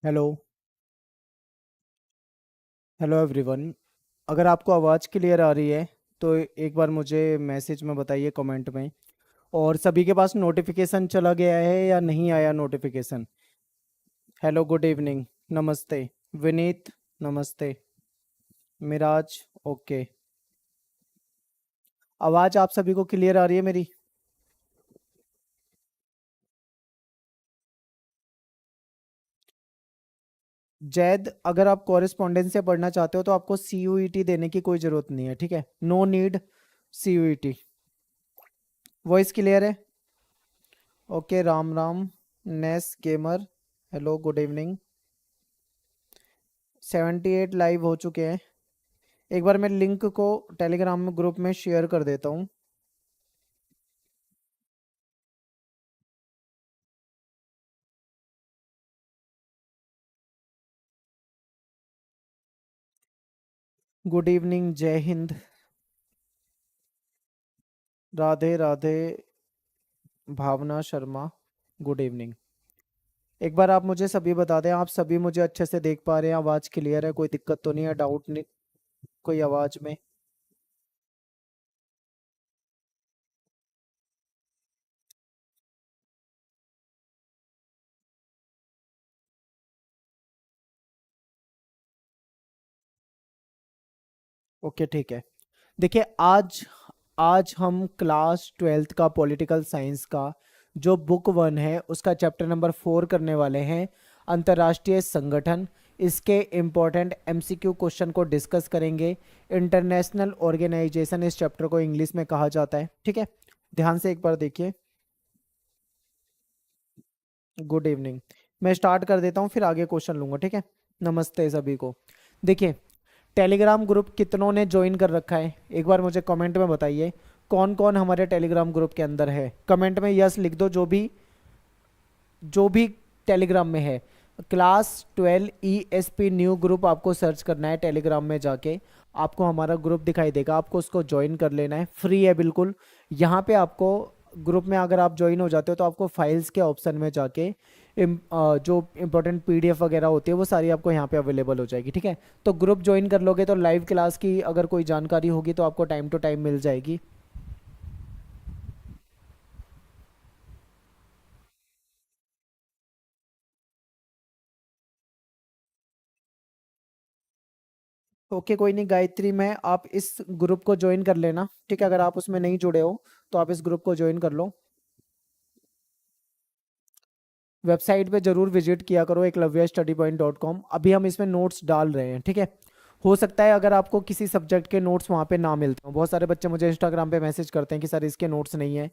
Hello. Hello everyone. अगर आपको आवाज़ क्लियर आ रही है तो एक बार मुझे मैसेज में बताइए कमेंट में। और सभी के पास नोटिफिकेशन चला गया है या नहीं आया नोटिफिकेशन? Hello, good evening. नमस्ते। विनीत, नमस्ते। मिराज, ओके। आवाज़ आप सभी को क्लियर आ रही है मेरी? जैद, अगर आप कॉरेस्पॉन्डेंस से पढ़ना चाहते हो तो आपको CUET देने की कोई ज़रूरत नहीं है, ठीक है? No need CUET। Voice clear है? ओके, राम राम। नेस gamer, hello, good evening. 78 live हो चुके हैं। एक बार मैं लिंक को टेलीग्राम में ग्रुप में शेयर कर देता हूँ। गुड इवनिंग, जय हिंद, राधे राधे। भावना शर्मा, गुड इवनिंग। एक बार आप मुझे सभी बता दें, आप सभी मुझे अच्छे से देख पा रहे हैं? आवाज़ क्लियर है? कोई दिक्कत तो नहीं है? डाउट नहीं कोई आवाज़ में? ओके, ठीक है। देखिए, आज आज हम क्लास 12th का पॉलिटिकल साइंस का जो बुक 1 है उसका चैप्टर नंबर 4 करने वाले हैं। अंतर्राष्ट्रीय संगठन, इसके इम्पोर्टेंट MCQ क्वेश्चन को डिस्कस करेंगे। इंटरनेशनल ऑर्गेनाइजेशन इस चैप्टर को इंग्लिश में कहा जाता है, ठीक है? ध्यान से एक बार देखिए। Good evening. मैं स्टार्ट कर देता हूँ, फिर आगे क्वेश्चन लूंगा, ठीक है? नमस्ते सभी को। देखिए, टेलीग्राम ग्रुप कितनों ने ज्वाइन कर रखा है एक बार मुझे कमेंट में बताइए। कौन कौन हमारे टेलीग्राम ग्रुप के अंदर है? कमेंट में यस लिख दो, जो भी टेलीग्राम में है। क्लास 12 ESP न्यू ग्रुप आपको सर्च करना है टेलीग्राम में जाके। आपको हमारा ग्रुप दिखाई देगा, आपको उसको ज्वाइन कर लेना है, फ्री है बिल्कुल। यहाँ पे आपको ग्रुप में अगर आप ज्वाइन हो जाते हो तो आपको फाइल्स के ऑप्शन में जाके जो इंपॉर्टेंट PDF वगैरह होती है वो सारी आपको यहाँ पे अवेलेबल हो जाएगी, ठीक है? तो ग्रुप ज्वाइन कर लोगे तो लाइव क्लास की अगर कोई जानकारी होगी तो आपको टाइम टू टाइम मिल जाएगी। ओके, कोई नहीं गायत्री, मैं आप इस ग्रुप को ज्वाइन कर लेना, ठीक है? अगर आप उसमें नहीं जुड़े हो तो आप इस ग्रुप को ज्वाइन कर लो। वेबसाइट पे जरूर विजिट किया करो, eklavyastudypoint.com। अभी हम इसमें नोट्स डाल रहे हैं, ठीक है? हो सकता है अगर आपको किसी सब्जेक्ट के नोट्स वहाँ पे ना मिलते हो, बहुत सारे बच्चे मुझे इंस्टाग्राम पे मैसेज करते हैं कि सर इसके नोट्स नहीं है।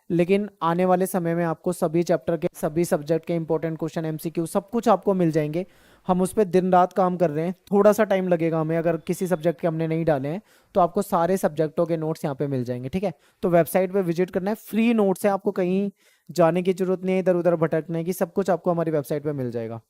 लेकिन आने वाले समय में आपको सभी चैप्टर के सभी सब्जेक्ट के इंपॉर्टेंट क्वेश्चन MCQ सब कुछ आपको मिल जाएंगे। हम उस पर दिन रात काम कर रहे हैं, थोड़ा सा टाइम लगेगा हमें, अगर किसी सब्जेक्ट के हमने नहीं डाले हैं तो आपको सारे सब्जेक्टों के नोट्स यहाँ पे मिल जाएंगे, ठीक है? तो वेबसाइट पे विजिट करना है, फ्री नोट्स है, आपको कहीं जाने की जरूरत नहीं है इधर उधर भटकने की, सब कुछ आपको हमारी वेबसाइट पे मिल जाएगा।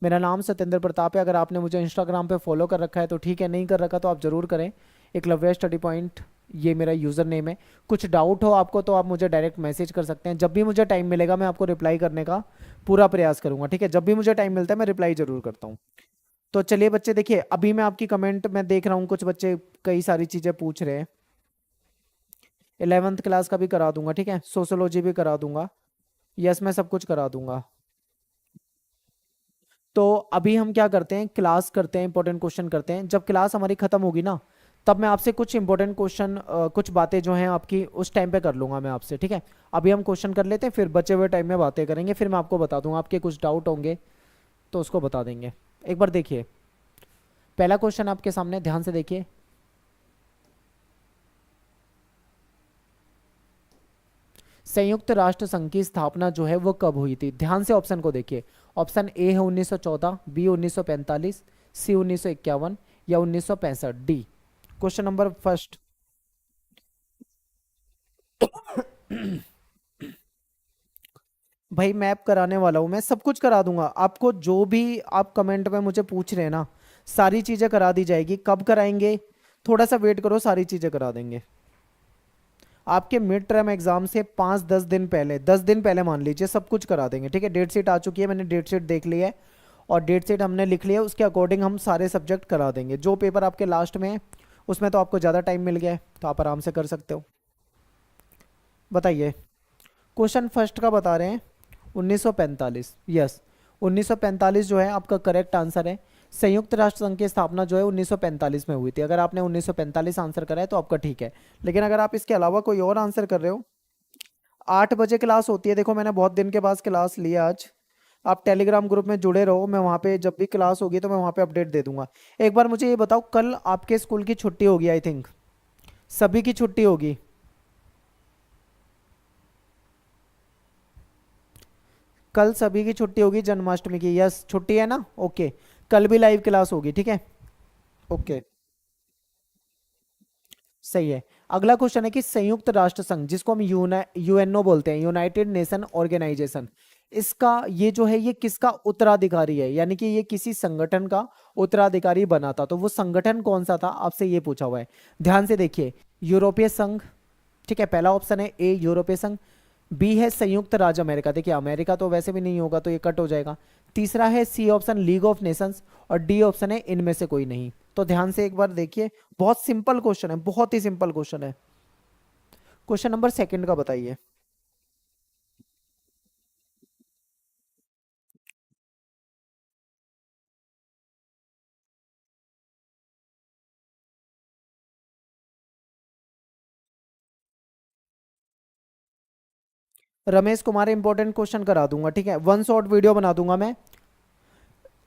मेरा नाम सत्येंद्र प्रताप है। अगर आपने मुझे इंस्टाग्राम पे फॉलो कर रखा है तो ठीक है, नहीं कर रखा तो आप ज़रूर करें। एकलव्य स्टडी पॉइंट, ये मेरा यूज़र नेम है। कुछ डाउट हो आपको तो आप मुझे डायरेक्ट मैसेज कर सकते हैं, जब भी मुझे टाइम मिलेगा मैं आपको रिप्लाई करने का पूरा प्रयास करूंगा, ठीक है? जब भी मुझे टाइम मिलता है मैं रिप्लाई ज़रूर करता हूँ। तो चलिए बच्चे, देखिए अभी मैं आपकी कमेंट में देख रहा हूँ, कुछ बच्चे कई सारी चीज़ें पूछ रहे हैं। 11th क्लास का भी करा दूंगा, ठीक है? सोशोलॉजी भी करा दूंगा। यस, मैं सब कुछ करा दूंगा। तो अभी हम क्या करते हैं, क्लास करते हैं, इंपॉर्टेंट क्वेश्चन करते हैं। जब क्लास हमारी खत्म होगी ना, तब मैं आपसे कुछ इंपॉर्टेंट क्वेश्चन, कुछ बातें जो हैं आपकी उस टाइम पे कर लूंगा मैं आपसे, ठीक है? अभी हम क्वेश्चन कर लेते हैं, फिर बचे हुए टाइम में बातें करेंगे, फिर मैं आपको बता दूंगा, आपके कुछ डाउट होंगे तो उसको बता देंगे। एक बार देखिए, पहला क्वेश्चन आपके सामने, ध्यान से देखिए। संयुक्त राष्ट्र संघ की स्थापना जो है वो कब हुई थी? ध्यान से ऑप्शन को देखिए। ऑप्शन ए है 1914, बी 1945, सी 1951, या 1965? डी। Question number first. भाई मैप कराने वाला हूँ मैं, सब कुछ करा दूंगा आपको, जो भी आप कमेंट में मुझे पूछ रहे हैं ना, सारी चीजें करा दी जाएगी। कब कराएंगे? थोड़ा सा वेट करो, सारी चीजें करा देंगे। आपके मिड टर्म एग्जाम से 5-10 दिन पहले, 10 दिन पहले मान लीजिए, सब कुछ करा देंगे। ठीक है, डेट शीट आ चुकी है, मैंने डेट शीट देख ली है और डेट शीट हमने लिख लिया है, उसके अकॉर्डिंग हम सारे सब्जेक्ट करा देंगे। जो पेपर आपके लास्ट में है उसमें तो आपको ज़्यादा टाइम मिल गया है, तो आप आराम से कर सकते हो। बताइए, क्वेश्चन फर्स्ट का बता रहे हैं 1945। यस, 1945 जो है आपका करेक्ट आंसर है। संयुक्त राष्ट्र संघ की स्थापना जो है 1945 में हुई थी। अगर आपने 1945 आंसर करा है तो आपका ठीक है, लेकिन अगर आप इसके अलावा कोई और आंसर कर रहे हो, 8 बजे क्लास होती है। देखो मैंने बहुत दिन के बाद क्लास लिया आज। आप टेलीग्राम ग्रुप में जुड़े रहो, मैं वहाँ पे जब भी क्लास होगी तो मैं वहाँ पे अपडेट दे दूंगा। एक बार मुझे ये बताओ, कल आपके स्कूल की छुट्टी होगी आई थिंक, सभी की छुट्टी होगी। कल सभी की छुट्टी होगी जन्माष्टमी की। यस, छुट्टी है ना? ओके, कल भी लाइव क्लास होगी। ठीक है, ओके, सही है। अगला क्वेश्चन है कि संयुक्त राष्ट्र संघ, जिसको हम यूएनओ बोलते हैं, यूनाइटेड नेशन ऑर्गेनाइजेशन, इसका ये जो है ये किसका उत्तराधिकारी है? यानी कि ये किसी संगठन का उत्तराधिकारी बना था, तो वो संगठन कौन सा था, आपसे ये पूछा हुआ है। ध्यान से देखिए, यूरोपीय संघ, ठीक है, पहला ऑप्शन है ए यूरोपीय संघ। बी है संयुक्त राज्य अमेरिका, देखिए अमेरिका तो वैसे भी नहीं होगा तो ये कट हो जाएगा। तीसरा है C option league of nations, और डी ऑप्शन है इनमें से कोई नहीं। तो ध्यान से एक बार देखिए, बहुत सिंपल क्वेश्चन है, बहुत ही सिंपल क्वेश्चन है। क्वेश्चन नंबर सेकंड का बताइए। रमेश कुमार, इंपॉर्टेंट क्वेश्चन करा दूंगा, ठीक है, वन शॉट वीडियो बना दूंगा मैं,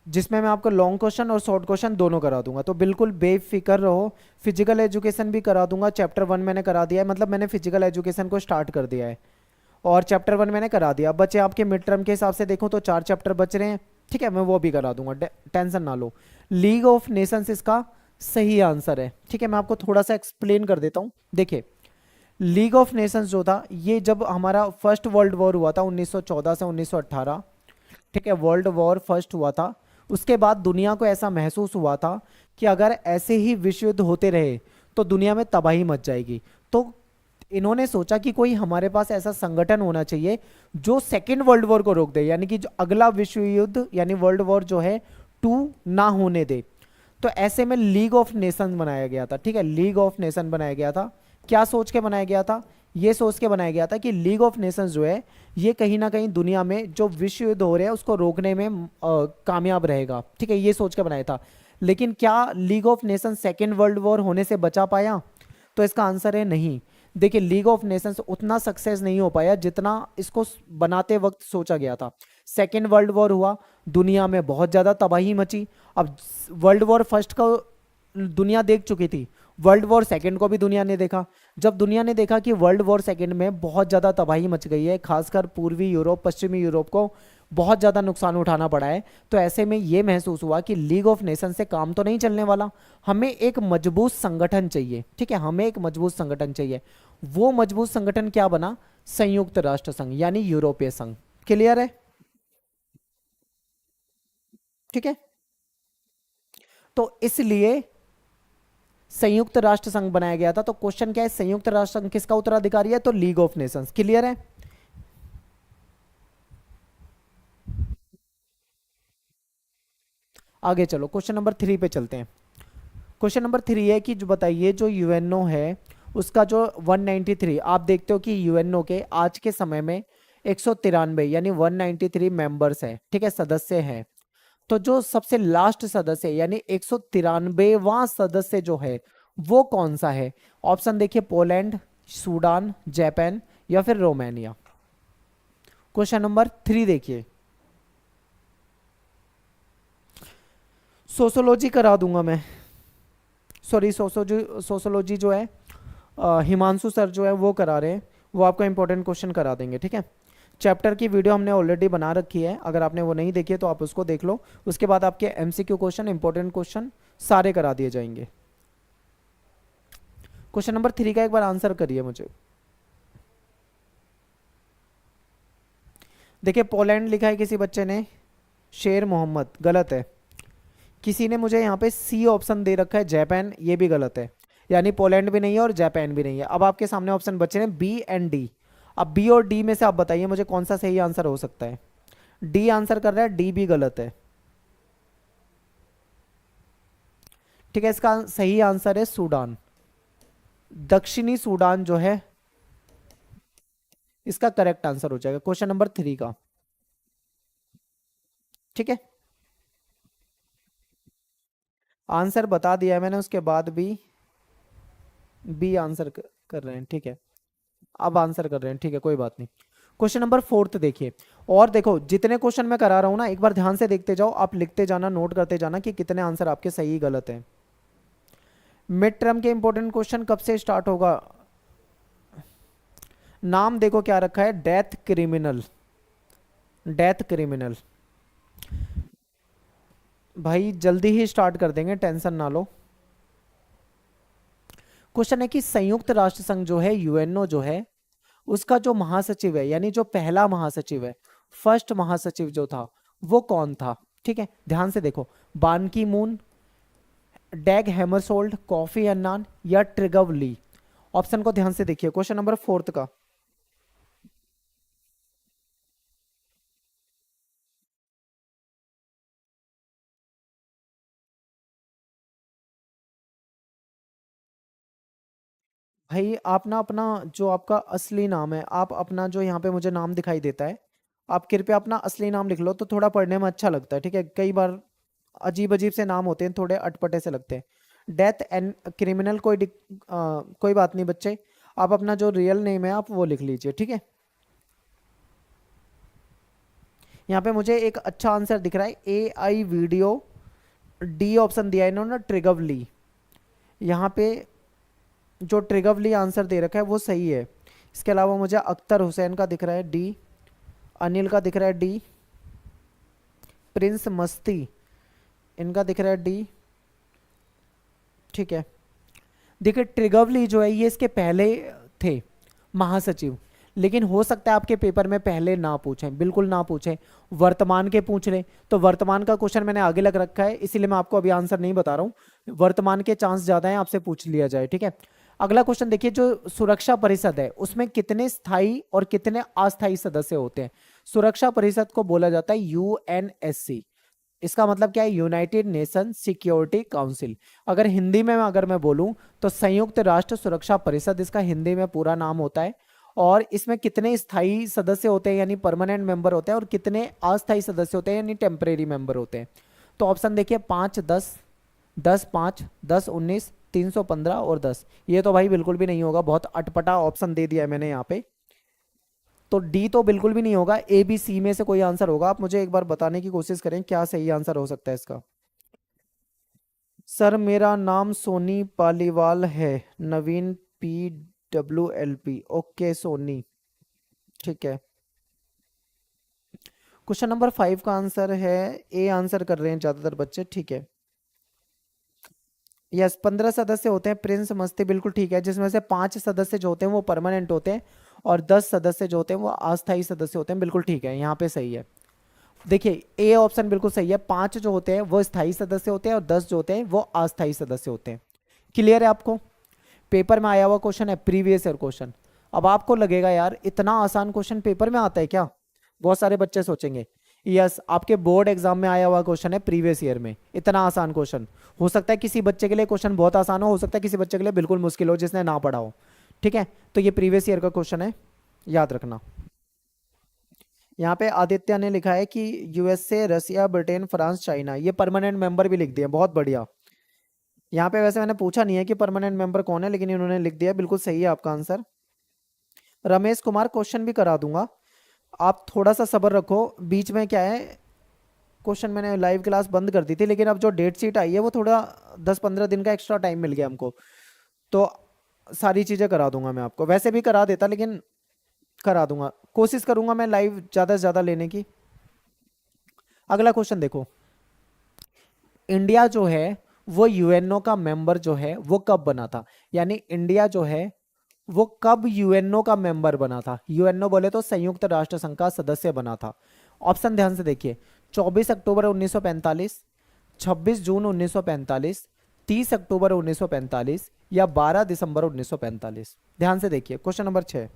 जिसमें मैं आपको लॉन्ग क्वेश्चन और शॉर्ट क्वेश्चन दोनों करा दूंगा, तो बिल्कुल बेफिक्र रहो। फिजिकल एजुकेशन भी करा दूंगा, चैप्टर 1 मैंने करा दिया है, मतलब मैंने फिजिकल एजुकेशन को स्टार्ट कर दिया है और चैप्टर 1 मैंने करा दिया। बच्चे आपके मिड टर्म के हिसाब से देखो तो 4 चैप्टर बच रहे हैं, ठीक है, मैं वो भी करा दूंगा, टेंशन ना लो। लीग ऑफ नेशंस इसका सही आंसर है। ठीक है, मैं आपको थोड़ा सा एक्सप्लेन कर देता हूँ। देखिए, लीग ऑफ नेशंस जो था, ये जब हमारा फर्स्ट वर्ल्ड वॉर हुआ था 1914 से 1918, ठीक है, वर्ल्ड वॉर फर्स्ट हुआ था, उसके बाद दुनिया को ऐसा महसूस हुआ था कि अगर ऐसे ही विश्व युद्ध होते रहे तो दुनिया में तबाही मच जाएगी। तो इन्होंने सोचा कि कोई हमारे पास ऐसा संगठन होना चाहिए जो सेकेंड वर्ल्ड वॉर को रोक दे, यानी कि जो अगला विश्व युद्ध यानी वर्ल्ड वॉर जो है 2 ना होने दे। तो ऐसे में लीग ऑफ नेशन बनाया गया था। ठीक है, लीग ऑफ नेशन बनाया गया था। क्या सोच के बनाया गया था? ये सोच के बनाया गया था कि लीग ऑफ नेशंस जो है ये कहीं ना कहीं दुनिया में जो विश्व युद्ध हो रहे हैं उसको रोकने में कामयाब रहेगा। ठीक है, ये सोच के बनाया था। लेकिन क्या league of Nations second world war होने से बचा पाया? तो इसका आंसर है नहीं। देखिए, लीग ऑफ नेशंस उतना सक्सेस नहीं हो पाया जितना इसको बनाते वक्त सोचा गया था। सेकेंड वर्ल्ड वॉर हुआ, दुनिया में बहुत ज़्यादा तबाही मची। अब वर्ल्ड वॉर फर्स्ट का दुनिया देख चुकी थी, वर्ल्ड वॉर सेकेंड को भी दुनिया ने देखा। जब दुनिया ने देखा कि वर्ल्ड वॉर सेकेंड में बहुत ज़्यादा तबाही मच गई है, खासकर पूर्वी यूरोप पश्चिमी यूरोप को बहुत ज़्यादा नुकसान उठाना पड़ा है, तो ऐसे में ये महसूस हुआ कि लीग ऑफ नेशन से काम तो नहीं चलने वाला, हमें एक मजबूत संगठन चाहिए। ठीक है, हमें एक मजबूत संगठन चाहिए। वो मजबूत संगठन क्या बना? संयुक्त राष्ट्र संघ यानी यूरोपीय संघ। क्लियर है? ठीक है, तो इसलिए संयुक्त राष्ट्र संघ बनाया गया था। तो क्वेश्चन क्या है, संयुक्त राष्ट्र संघ किसका उत्तराधिकारी है? तो लीग ऑफ नेशंस। क्लियर है? आगे चलो, क्वेश्चन नंबर 3 पे चलते हैं। क्वेश्चन नंबर 3 है कि जो बताइए, जो यूएनओ है उसका जो 193, आप देखते हो कि यूएनओ के आज के समय में 193 यानी 193 मेंबर्स है, ठीक है, सदस्य हैं। तो जो सबसे लास्ट सदस्य यानी 193वां सदस्य जो है वो कौन सा है? ऑप्शन देखिए, पोलैंड, सूडान, जापान या फिर रोमानिया। क्वेश्चन नंबर 3 देखिए, सोशोलॉजी करा दूंगा मैं, सॉरी सोशोलॉजी जो है हिमांशु सर जो है वो करा रहे हैं, वो आपका इंपॉर्टेंट क्वेश्चन करा देंगे। ठीक है, चैप्टर की वीडियो हमने ऑलरेडी बना रखी है, अगर आपने वो नहीं देखी है तो आप उसको देख लो। उसके बाद आपके एमसीक्यू क्वेश्चन, इंपॉर्टेंट क्वेश्चन सारे करा दिए जाएंगे। क्वेश्चन नंबर 3 का एक बार आंसर करिए मुझे। देखिए पोलैंड लिखा है किसी बच्चे ने, शेर मोहम्मद, गलत है। किसी ने मुझे यहाँ पे सी ऑप्शन दे रखा है जापान, ये भी गलत है। यानी पोलैंड भी नहीं है और जापान भी नहीं है। अब आपके सामने ऑप्शन बचे हैं बी एंड डी। अब बी और डी में से आप बताइए मुझे कौन सा सही आंसर हो सकता है। डी आंसर कर रहा है, डी भी गलत है। ठीक है, इसका सही आंसर है सूडान। दक्षिणी सूडान जो है इसका करेक्ट आंसर हो जाएगा क्वेश्चन नंबर 3 का। ठीक है, आंसर बता दिया है मैंने, उसके बाद भी बी आंसर कर रहे हैं। ठीक है, अब आंसर कर रहे हैं, ठीक है कोई बात नहीं। क्वेश्चन नंबर 4 देखिए। और देखो जितने क्वेश्चन मैं करा रहा हूं ना, एक बार ध्यान से देखते जाओ, आप लिखते जाना, नोट करते जाना कि कितने आंसर आपके सही गलत हैं। मिड टर्म के इंपॉर्टेंट क्वेश्चन कब से स्टार्ट होगा? नाम देखो क्या रखा है, डेथ क्रिमिनल। डेथ क्रिमिनल भाई जल्दी ही स्टार्ट कर देंगे, टेंशन ना लो। क्वेश्चन है कि संयुक्त राष्ट्र संघ जो है, यूएनओ जो है, उसका जो महासचिव है, यानी जो पहला महासचिव है, फर्स्ट महासचिव जो था, वो कौन था? ठीक है, ध्यान से देखो, बान की मून, डैग हैमरसोल्ड, कॉफी अन्नान या ट्रिगव ली। ऑप्शन को ध्यान से देखिए, क्वेश्चन नंबर 4 का। भाई आप ना अपना जो आपका असली नाम है, आप अपना जो यहाँ पे मुझे नाम दिखाई देता है, आप कृपया अपना असली नाम लिख लो तो थोड़ा पढ़ने में अच्छा लगता है। ठीक है, कई बार अजीब अजीब से नाम होते हैं, थोड़े अटपटे से लगते हैं। डेथ एंड क्रिमिनल कोई बात नहीं बच्चे, आप अपना जो रियल नेम है आप वो लिख लीजिए। ठीक है, यहाँ पे मुझे एक अच्छा आंसर दिख रहा है, ए आई वीडियो, डी ऑप्शन दिया है इन्होंने, ट्रिगवली। यहाँ पे जो ट्रिगवली आंसर दे रखा है वो सही है। इसके अलावा मुझे अख्तर हुसैन का दिख रहा है डी, अनिल का दिख रहा है डी, प्रिंस मस्ती इनका दिख रहा है डी। ठीक है, देखिए ट्रिगवली जो है ये इसके पहले थे महासचिव, लेकिन हो सकता है आपके पेपर में पहले ना पूछें, बिल्कुल ना पूछें, वर्तमान के पूछ लें। तो वर्तमान का क्वेश्चन मैंने आगे लग रखा है, इसीलिए मैं आपको अभी आंसर नहीं बता रहा हूँ। वर्तमान के चांस ज्यादा हैं आपसे पूछ लिया जाए। ठीक है, अगला क्वेश्चन देखिए, जो सुरक्षा परिषद है उसमें कितने स्थायी और कितने अस्थायी सदस्य होते हैं? सुरक्षा परिषद को बोला जाता है यूएनएससी। इसका मतलब क्या है? United nation security council. अगर हिंदी में अगर मैं बोलूं तो संयुक्त राष्ट्र सुरक्षा परिषद इसका हिंदी में पूरा नाम होता है। और इसमें कितने स्थायी सदस्य होते हैं यानी परमानेंट मेंबर होते हैं, और कितने अस्थायी सदस्य होते हैं यानी टेम्परेरी मेंबर होते हैं? तो ऑप्शन देखिए, 5, 10, 10, 5, 10, 19, 315 और 10। ये तो भाई बिल्कुल भी नहीं होगा, बहुत अटपटा ऑप्शन दे दिया है मैंने यहाँ पे। तो डी तो बिल्कुल भी नहीं होगा, ए बी सी में से कोई आंसर होगा। आप मुझे एक बार बताने की कोशिश करें क्या सही आंसर हो सकता है इसका। सर मेरा नाम सोनी पालीवाल है, नवीन, PWLP। ओके सोनी, ठीक है। क्वेश्चन नंबर 5 का आंसर है ए आंसर कर रहे हैं ज्यादातर बच्चे। ठीक है, यस 15 सदस्य होते हैं, प्रिंस मस्ती बिल्कुल ठीक है, जिसमें से 5 सदस्य जो होते हैं वो परमानेंट होते हैं और 10 सदस्य जो होते हैं वो अस्थायी सदस्य होते हैं। बिल्कुल ठीक है, यहाँ पे सही है। देखिए ए ऑप्शन बिल्कुल सही है, 5 जो होते हैं वो स्थायी सदस्य होते हैं और 10 जो होते हैं वो अस्थायी सदस्य होते हैं। क्लियर है आपको? पेपर में आया हुआ क्वेश्चन है, प्रीवियस ईयर क्वेश्चन। अब आपको लगेगा यार इतना आसान क्वेश्चन पेपर में आता है क्या? बहुत सारे बच्चे सोचेंगे। यस, आपके बोर्ड एग्जाम में आया हुआ क्वेश्चन है प्रीवियस ईयर में, इतना आसान क्वेश्चन। हो सकता है किसी बच्चे के लिए क्वेश्चन बहुत आसान हो सकता है किसी बच्चे के लिए बिल्कुल मुश्किल हो जिसने ना पढ़ा हो। ठीक है, तो ये प्रीवियस ईयर का क्वेश्चन है, याद रखना। यहाँ पे आदित्य ने लिखा है कि यूएसए, रसिया, ब्रिटेन, फ्रांस, चाइना, ये परमानेंट मेंबर भी लिख दिए, बहुत बढ़िया। यहाँ पे वैसे मैंने पूछा नहीं है कि परमानेंट मेंबर कौन है, लेकिन इन्होंने लिख दिया, बिल्कुल सही है आपका आंसर। रमेश कुमार क्वेश्चन भी करा दूंगा, आप थोड़ा सा सब्र रखो। बीच में क्या है, क्वेश्चन मैंने लाइव क्लास बंद कर दी थी, लेकिन अब जो डेट शीट आई है वो थोड़ा 10-15 दिन का एक्स्ट्रा टाइम मिल गया हमको, तो सारी चीज़ें करा दूंगा मैं आपको। वैसे भी करा देता लेकिन करा दूंगा, कोशिश करूंगा मैं लाइव ज़्यादा से ज़्यादा लेने की। अगला क्वेश्चन देखो, इंडिया जो है वो यूएनओ का मेंबर जो है वो कब बना था, यानी इंडिया जो है वो कब यूएनओ का मेंबर बना था। यूएनओ बोले तो संयुक्त राष्ट्र संघ का सदस्य बना था। ऑप्शन ध्यान से देखिए, 24 अक्टूबर 1945, 26 जून 1945, 30 अक्टूबर 1945 या 12 दिसंबर 1945। ध्यान से देखिए क्वेश्चन नंबर 6।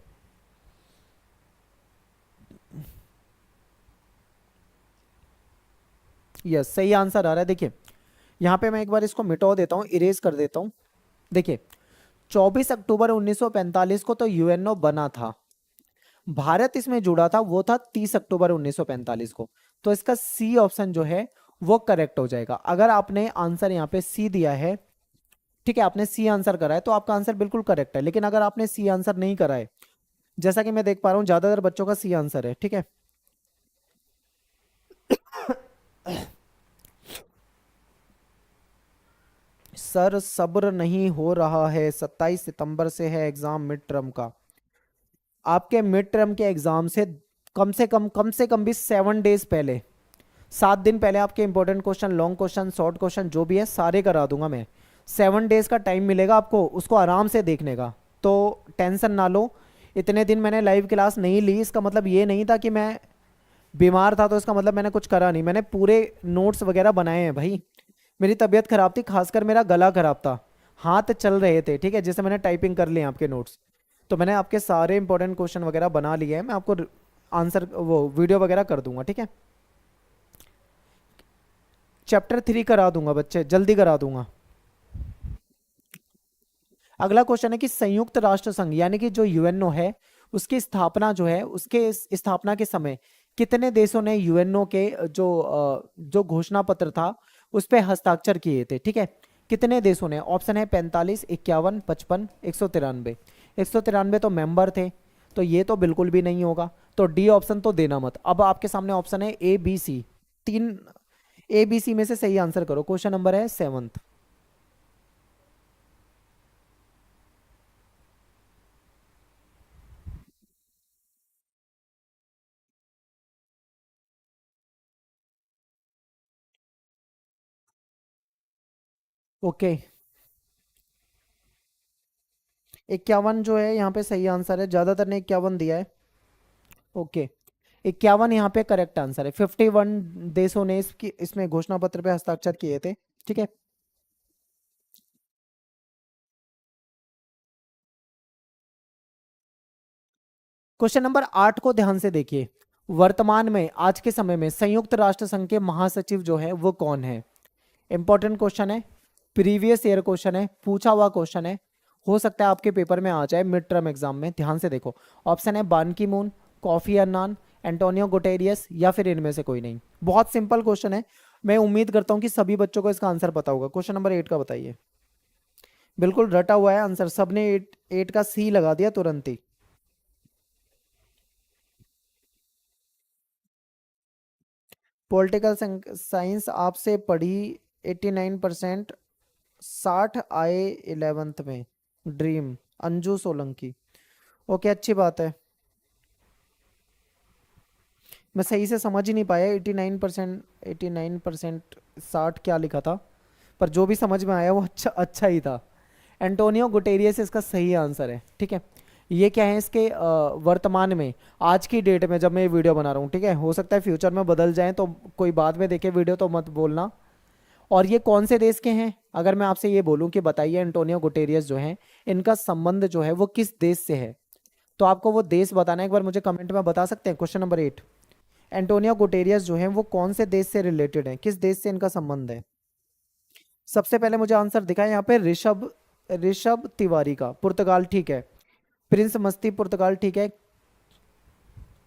यस, सही आंसर आ रहा है। देखिए यहाँ पे मैं एक बार इसको मिटा देता हूँ, इरेज कर देता हूँ। देखिए 24 अक्टूबर 1945 को तो यूएनओ बना था, भारत इसमें जुड़ा था वो था 30 अक्टूबर 1945 को। तो इसका सी ऑप्शन जो है वो करेक्ट हो जाएगा। अगर आपने आंसर यहाँ पे सी दिया है, ठीक है, आपने सी आंसर करा है तो आपका आंसर बिल्कुल करेक्ट है। लेकिन अगर आपने सी आंसर नहीं करा है, जैसा कि मैं देख पा रहा हूँ ज्यादातर बच्चों का सी आंसर है, ठीक है। सर सब्र नहीं हो रहा है, 27 सितंबर से एग्जाम मिड टर्म का। आपके मिड टर्म के एग्जाम से कम से कम भी 7 डेज पहले, 7 दिन पहले आपके important question, long question, short question जो भी है सारे करा दूंगा मैं। 7 डेज का टाइम मिलेगा आपको उसको आराम से देखने का, तो टेंशन ना लो। इतने दिन मैंने लाइव क्लास नहीं ली, इसका मतलब ये नहीं था कि मैं बीमार था तो इसका मतलब मैंने कुछ करा नहीं। मैंने पूरे नोट्स वगैरह बनाए हैं भाई। मेरी तबीयत खराब थी, खासकर मेरा गला खराब था, हाथ चल रहे थे, ठीक है, जैसे मैंने टाइपिंग कर लिए आपके नोट्स। तो मैंने आपके सारे इंपॉर्टेंट क्वेश्चन वगैरह बना लिए हैं, मैं आपको आंसर वो वीडियो वगैरह कर दूंगा, ठीक है। चैप्टर 3 करा दूंगा बच्चे, जल्दी करा दूंगा। अगला क्वेश्चन है कि संयुक्त राष्ट्र संघ यानी कि जो यूएनओ है उसकी स्थापना जो है, उसके स्थापना के समय कितने देशों ने यूएनओ के जो घोषणा पत्र था उस पे हस्ताक्षर किए थे, ठीक है। कितने देशों ने? ऑप्शन है 45, 51, 55, 193। 193 तो मेंबर थे, तो ये तो बिल्कुल भी नहीं होगा, तो डी ऑप्शन तो देना मत। अब आपके सामने ऑप्शन है ए बी सी, तीन ए बी सी में से सही आंसर करो। क्वेश्चन नंबर है 7th। ओके, 51 जो है यहाँ पे सही आंसर है, ज्यादातर ने 51 दिया है। ओके, 51 यहाँ पे करेक्ट आंसर है। 51 देशों ने इसमें घोषणा पत्र पे हस्ताक्षर किए थे, ठीक है। क्वेश्चन नंबर 8 को ध्यान से देखिए। वर्तमान में आज के समय में संयुक्त राष्ट्र संघ के महासचिव जो है वो कौन है? इंपॉर्टेंट क्वेश्चन है, प्रीवियस ईयर क्वेश्चन है, पूछा हुआ क्वेश्चन है, हो सकता है आपके पेपर में आ जाए मिड टर्म एग्जाम में। ध्यान से देखो, ऑप्शन है बान की मून, कॉफी अन्नान, एंटोनियो गुटेरियस या फिर इनमें से कोई नहीं। बहुत सिंपल क्वेश्चन है, मैं उम्मीद करता हूं कि सभी बच्चों को इसका आंसर पता होगा। क्वेश्चन नंबर 8 का बताइए। बिल्कुल रटा हुआ है आंसर, सबने 8 का सी लगा दिया तुरंत ही। पॉलिटिकल साइंस आपसे पढ़ी 89%, 60 आए 11th में। ड्रीम, अंजू सोलंकी। ओके, अच्छी बात है। मैं सही से समझ ही नहीं पाया 89%, 89%, 60 क्या लिखा था, पर जो भी समझ में आया वो अच्छा अच्छा ही था। एंटोनियो गुटेरियस इसका सही आंसर है, ठीक है। ये क्या है इसके वर्तमान में, आज की डेट में जब मैं ये वीडियो बना रहा हूँ, ठीक है, हो सकता है फ्यूचर में बदल जाए तो कोई बाद में देखे वीडियो तो मत बोलना। और ये कौन से देश के हैं? अगर मैं आपसे ये बोलूं कि बताइए एंटोनियो गुटेरियस जो है इनका संबंध जो है वो किस देश से है, तो आपको वो देश बताना है, एक बार मुझे कमेंट में बता सकते हैं। क्वेश्चन नंबर 8, एंटोनियो गुटेरियस जो है वो कौन से देश से रिलेटेड है, किस देश से इनका संबंध है? सबसे पहले मुझे आंसर दिखा है यहाँ पे ऋषभ ऋषभ तिवारी का, पुर्तगाल, ठीक है। प्रिंस मस्ती पुर्तगाल, ठीक है।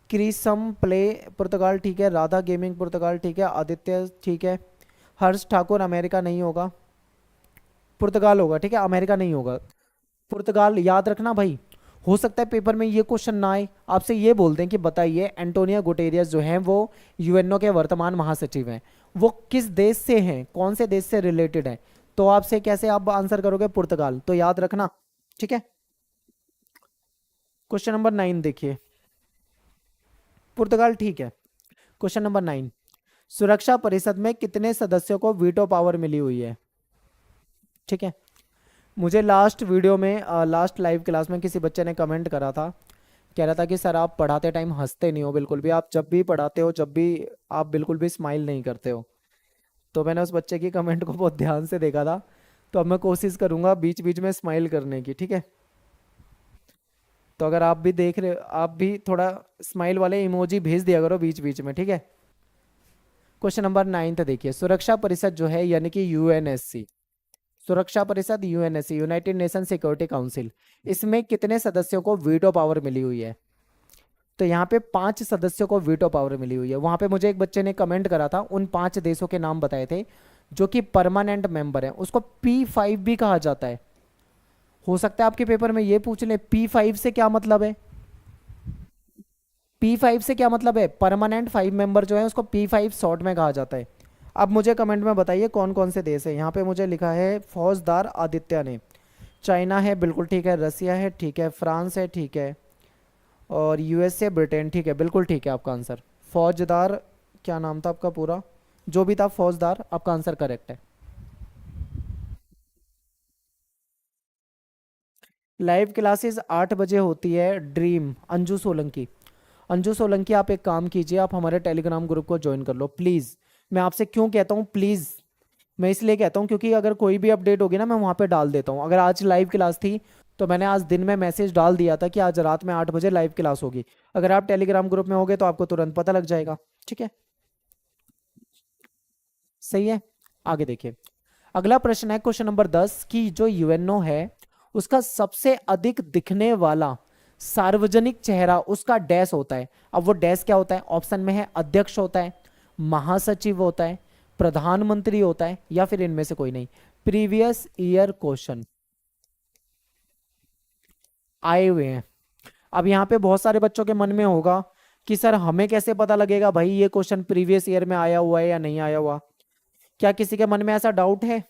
क्रिसम प्ले पुर्तगाल, ठीक है। राधा गेमिंग पुर्तगाल, ठीक है। आदित्य, ठीक है। हर्ष ठाकुर अमेरिका नहीं होगा, पुर्तगाल होगा, ठीक है, अमेरिका नहीं होगा। पुर्तगाल याद रखना भाई। हो सकता है पेपर में ये क्वेश्चन ना आए, आपसे ये बोल दें कि बताइए एंटोनियो गुटेरियस जो हैं वो यूएनओ के वर्तमान महासचिव हैं, वो किस देश से हैं, कौन से देश से रिलेटेड हैं, तो आपसे कैसे आप आंसर करोगे? पुर्तगाल, तो याद रखना, ठीक है। क्वेश्चन नंबर 9 देखिए, पुर्तगाल, ठीक है। क्वेश्चन नंबर 9, सुरक्षा परिषद में कितने सदस्यों को वीटो पावर मिली हुई है? ठीक है। मुझे लास्ट वीडियो में लास्ट लाइव क्लास में किसी बच्चे ने कमेंट करा था, कह रहा था कि सर आप पढ़ाते टाइम हंसते नहीं हो बिल्कुल भी, आप जब भी पढ़ाते हो जब भी आप बिल्कुल भी स्माइल नहीं करते हो। तो मैंने उस बच्चे की कमेंट को बहुत ध्यान से देखा था, तो अब मैं कोशिश करूंगा बीच बीच में स्माइल करने की, ठीक है। तो अगर आप भी देख रहे, आप भी थोड़ा स्माइल वाले इमोजी भेज दिया करो बीच बीच में, ठीक है। क्वेश्चन नंबर 9 देखिए, सुरक्षा परिषद जो है यानी कि यूएनएससी, सुरक्षा परिषद UNSC, United nation security council, इसमें कितने सदस्यों को वीटो पावर मिली हुई है? तो यहाँ पे 5 सदस्यों को वीटो पावर मिली हुई है। वहां पे मुझे एक बच्चे ने कमेंट करा था, उन 5 देशों के नाम बताए थे जो कि परमानेंट मेंबर हैं, उसको P5 भी कहा जाता है। हो सकता है आपके पेपर में ये पूछ ले P5 से क्या मतलब है, P5 से क्या मतलब है? परमानेंट 5 मेंबर जो है उसको P5 शॉर्ट में कहा जाता है। अब मुझे कमेंट में बताइए कौन कौन से देश है। यहाँ पे मुझे लिखा है फौजदार आदित्य ने, चाइना है बिल्कुल ठीक है, रसिया है ठीक है, फ्रांस है ठीक है, और यूएसए, ब्रिटेन ठीक है, बिल्कुल ठीक है आपका आंसर। फौजदार, क्या नाम था आपका पूरा, जो भी था फौजदार, आपका आंसर करेक्ट है। लाइव क्लासेस 8 बजे होती है, ड्रीम अंजू सोलंकी। अंजू सोलंकी आप एक काम कीजिए, आप हमारे टेलीग्राम ग्रुप को ज्वाइन कर लो प्लीज़। मैं आपसे क्यों कहता हूँ प्लीज़, मैं इसलिए कहता हूँ क्योंकि अगर कोई भी अपडेट होगी ना मैं वहाँ पे डाल देता हूँ। अगर आज लाइव क्लास थी तो मैंने आज दिन में मैसेज डाल दिया था कि आज रात में 8 बजे लाइव क्लास होगी। अगर आप टेलीग्राम ग्रुप में होगे तो आपको तुरंत पता लग जाएगा, ठीक है। सही है, आगे देखिए। अगला प्रश्न है क्वेश्चन नंबर 10 की जो यूएनओ है उसका सबसे अधिक दिखने वाला सार्वजनिक चेहरा उसका डैश होता है। अब वो डैश क्या होता है? ऑप्शन में है अध्यक्ष होता है, महासचिव होता है, प्रधानमंत्री होता है, या फिर इनमें से कोई नहीं। प्रीवियस ईयर क्वेश्चन आए हुए हैं। अब यहाँ पे बहुत सारे बच्चों के मन में होगा कि सर हमें कैसे पता लगेगा भाई ये क्वेश्चन प्रीवियस ईयर में आया हुआ है या नहीं आया हुआ? क्या किसी के मन में ऐसा डाउट है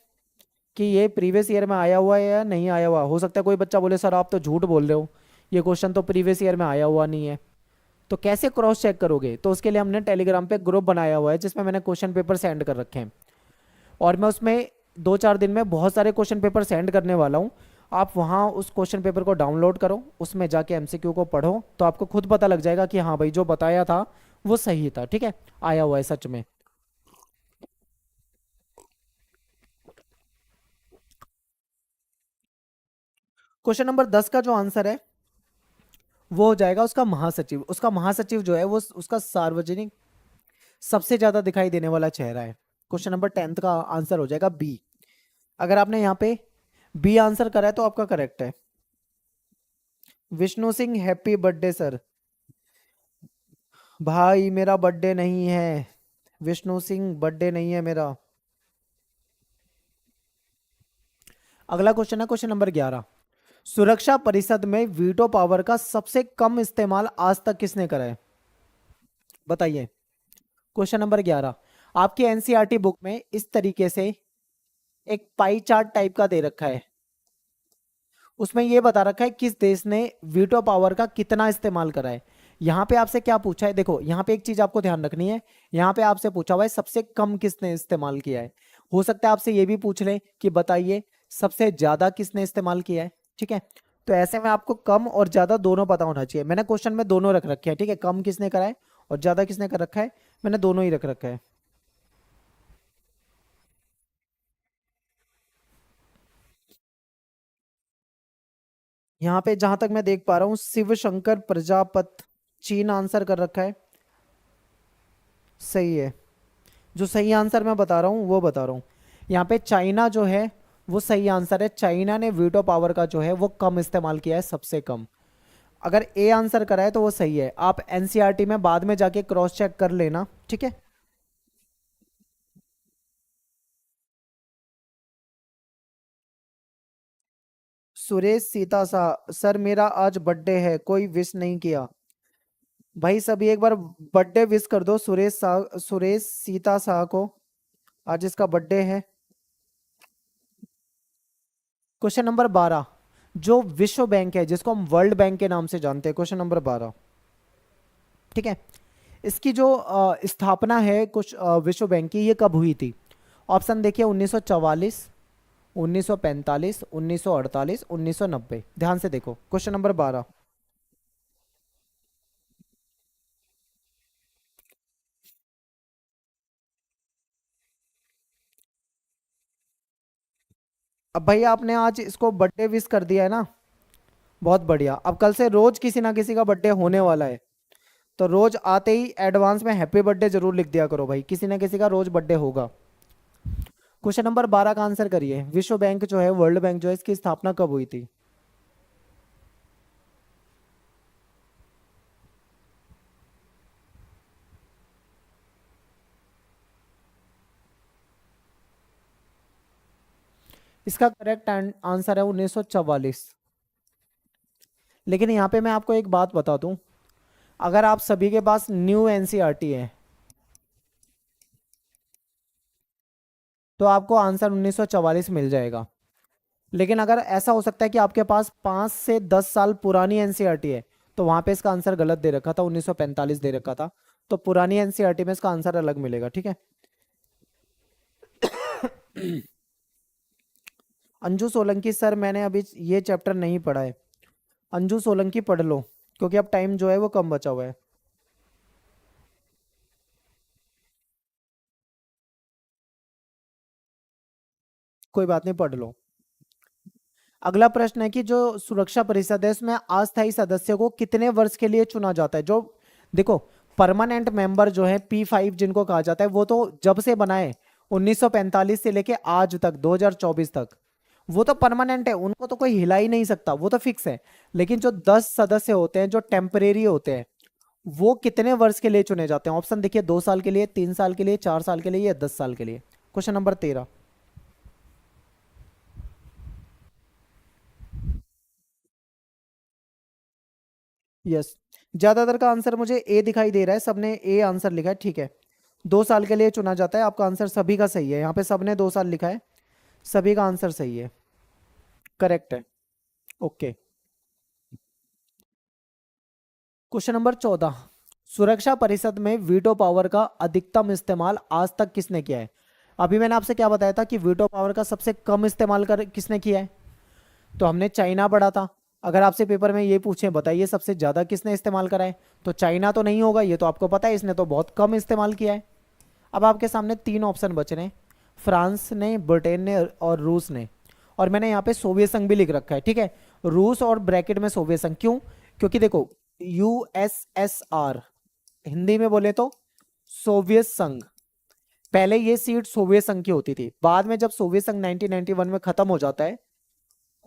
कि ये प्रीवियस ईयर में आया हुआ है या नहीं आया हुआ? हो सकता है कोई बच्चा बोले सर आप तो झूठ बोल रहे हो, ये क्वेश्चन तो प्रीवियस ईयर में आया हुआ नहीं है। तो कैसे क्रॉस चेक करोगे? तो उसके लिए हमने टेलीग्राम पे ग्रुप बनाया हुआ है जिसमें मैंने क्वेश्चन पेपर सेंड कर रखे हैं, और मैं उसमें 2-4 दिन में बहुत सारे क्वेश्चन पेपर सेंड करने वाला हूँ। आप वहाँ उस क्वेश्चन पेपर को डाउनलोड करो, उसमें जाके एमसीक्यू को पढ़ो, तो आपको खुद पता लग जाएगा कि हाँ भाई जो बताया था वो सही था, ठीक है, आया हुआ है सच में। क्वेश्चन नंबर 10 का जो आंसर है वो हो जाएगा उसका महासचिव। उसका महासचिव जो है वो उसका सार्वजनिक सबसे ज्यादा दिखाई देने वाला चेहरा है। क्वेश्चन नंबर 10 का आंसर हो जाएगा बी। अगर आपने यहाँ पे बी आंसर करा है तो आपका करेक्ट है। Vishnu Singh happy birthday sir. भाई मेरा बर्थडे नहीं है, विष्णु सिंह बर्थडे नहीं है मेरा। अगला क्वेश्चन है क्वेश्चन नंबर 11, सुरक्षा परिषद में वीटो पावर का सबसे कम इस्तेमाल आज तक किसने करा है? बताइए। क्वेश्चन नंबर 11 आपकी एनसीईआरटी बुक में इस तरीके से एक पाई चार्ट टाइप का दे रखा है, उसमें यह बता रखा है किस देश ने वीटो पावर का कितना इस्तेमाल करा है। यहां पे आपसे क्या पूछा है, देखो यहां पे एक चीज आपको ध्यान रखनी है, यहां पे आपसे पूछा हुआ है सबसे कम किसने इस्तेमाल किया है। हो सकता है आपसे ये भी पूछ ले कि बताइए सबसे ज्यादा किसने इस्तेमाल किया है, ठीक है। तो ऐसे में आपको कम और ज्यादा दोनों पता होना चाहिए। मैंने क्वेश्चन में दोनों रख रखे हैं, ठीक है, कम किसने करा है और ज्यादा किसने कर रखा है, मैंने दोनों ही रख रखा है। यहाँ पे जहां तक मैं देख पा रहा हूँ शिव शंकर प्रजापत चीन आंसर कर रखा है, सही है। जो सही आंसर मैं बता रहा हूँ वो बता रहा हूँ, यहाँ पे चाइना जो है वो सही आंसर है। चाइना ने वीटो पावर का जो है वो कम इस्तेमाल किया है, सबसे कम। अगर ए आंसर करा है तो वो सही है। आप एनसीईआरटी में बाद में जाके क्रॉस चेक कर लेना, ठीक है। सुरेश सीता शाह सर मेरा आज बर्थडे है, कोई विश नहीं किया। भाई सभी एक बार बर्थडे विश कर दो सुरेश शाह, सुरेश सीता शाह को, आज इसका बर्थडे है। क्वेश्चन नंबर 12 जो विश्व बैंक है जिसको हम वर्ल्ड बैंक के नाम से जानते हैं, क्वेश्चन नंबर 12, ठीक है, इसकी जो स्थापना है कुछ विश्व बैंक की, ये कब हुई थी? ऑप्शन देखिए 1944, 1945, 1948, 1990। ध्यान से देखो क्वेश्चन नंबर 12। अब भाई आपने आज इसको बर्थडे विश कर दिया है ना, बहुत बढ़िया। अब कल से रोज किसी ना किसी का बर्थडे होने वाला है, तो रोज आते ही एडवांस में हैप्पी बर्थडे जरूर लिख दिया करो भाई, किसी ना किसी का रोज बर्थडे होगा। क्वेश्चन नंबर 12 का आंसर करिए। विश्व बैंक जो है, वर्ल्ड बैंक जो है, इसकी स्थापना कब हुई थी? इसका करेक्ट आंसर है 1944। लेकिन यहाँ पे मैं आपको एक बात बता दूं, अगर आप सभी के पास न्यू एनसीईआरटी है तो आपको आंसर 1944 मिल जाएगा। लेकिन अगर ऐसा हो सकता है कि आपके पास 5 से 10 साल पुरानी एनसीईआरटी है, तो वहां पे इसका आंसर गलत दे रखा था, 1945 दे रखा था। तो पुरानी एनसीईआरटी में इसका आंसर अलग मिलेगा, ठीक है। अंजू सोलंकी सर, मैंने अभी ये चैप्टर नहीं पढ़ा है। अंजू सोलंकी पढ़ लो, क्योंकि अब टाइम जो है वो कम बचा हुआ है। कोई बात नहीं, पढ़ लो। अगला प्रश्न है कि जो सुरक्षा परिषद है उसमें अस्थायी सदस्य को कितने वर्ष के लिए चुना जाता है? जो देखो, परमानेंट मेंबर जो है P5 जिनको कहा जाता है, वो तो जब से बनाए 1945 से लेके आज तक 2024 तक, वो तो परमानेंट है, उनको तो कोई हिला ही नहीं सकता, वो तो फिक्स है। लेकिन जो 10 सदस्य होते हैं जो टेम्परेरी होते हैं, वो कितने वर्ष के लिए चुने जाते हैं? ऑप्शन देखिए, 2 साल के लिए, 3 साल के लिए, 4 साल के लिए या 10 साल के लिए। Question number 13। यस, ज्यादातर का आंसर मुझे ए दिखाई दे रहा है, सबने ए आंसर लिखा है, ठीक है। 2 साल के लिए चुना जाता है, आपका आंसर सभी का सही है, यहाँ पे सबने 2 साल लिखा है, सभी का आंसर सही है, करेक्ट है। ओके। Question number 14। सुरक्षा परिषद में वीटो पावर का अधिकतम इस्तेमाल आज तक किसने किया है? अभी मैंने आपसे क्या बताया था कि वीटो पावर का सबसे कम इस्तेमाल कर किसने किया है? तो हमने चाइना पढ़ा था। अगर आपसे पेपर में ये पूछे बताइए सबसे ज्यादा किसने इस्तेमाल करा है, तो चाइना तो नहीं होगा, ये तो आपको पता है, इसने तो बहुत कम इस्तेमाल किया है। अब आपके सामने 3 ऑप्शन बचे हैं, फ्रांस ने, ब्रिटेन ने और रूस ने। और मैंने यहाँ पे सोवियत संघ भी लिख रखा है, ठीक है। रूस और ब्रैकेट में सोवियत संघ, क्यों? क्योंकि देखो, यूएसएसआर हिंदी में बोले तो सोवियत संघ, पहले ये सीट सोवियत संघ की होती थी, बाद में जब सोवियत संघ 1991 में खत्म हो जाता है,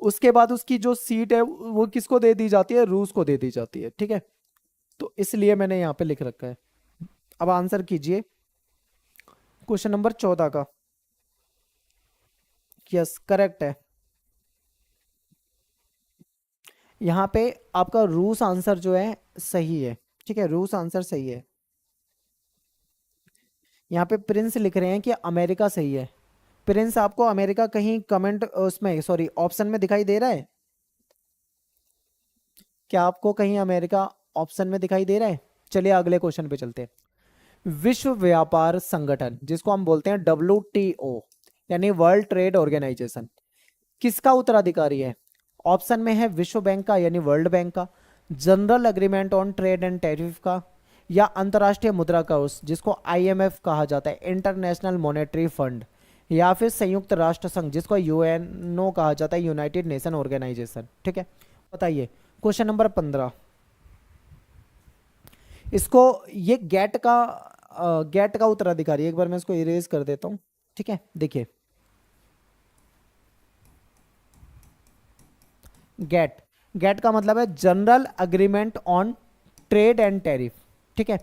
उसके बाद उसकी जो सीट है वो किसको दे दी जाती है? रूस को दे दी जाती है, ठीक है। तो इसलिए मैंने यहाँ पे लिख रखा है। अब आंसर कीजिए क्वेश्चन नंबर 14 का। यस, करेक्ट है। यहाँ पे आपका रूस आंसर जो है सही है, ठीक है, रूस आंसर सही है। यहाँ पे प्रिंस लिख रहे हैं कि अमेरिका सही है। प्रिंस, आपको अमेरिका कहीं कमेंट उसमें, सॉरी, ऑप्शन में दिखाई दे रहा है? क्या आपको कहीं अमेरिका ऑप्शन में दिखाई दे रहा है? चलिए अगले क्वेश्चन पे चलते हैं। विश्व व्यापार संगठन, जिसको हम बोलते हैं WTO, यानी वर्ल्ड ट्रेड ऑर्गेनाइजेशन, किसका उत्तराधिकारी है? ऑप्शन में है विश्व बैंक का यानी वर्ल्ड बैंक का, general agreement on trade and tariff का, या अंतर्राष्ट्रीय मुद्रा कोष जिसको IMF कहा जाता है, इंटरनेशनल मॉनेटरी फंड, या फिर संयुक्त राष्ट्र संघ जिसको UNO कहा जाता है, यूनाइटेड नेशन ऑर्गेनाइजेशन, ठीक है। बताइए क्वेश्चन नंबर 15। इसको, ये गेट का उत्तराधिकारी, एक बार मैं इसको इरेज कर देता हूँ, ठीक है। देखिए, गेट गेट का मतलब है general agreement on trade and tariff, ठीक है।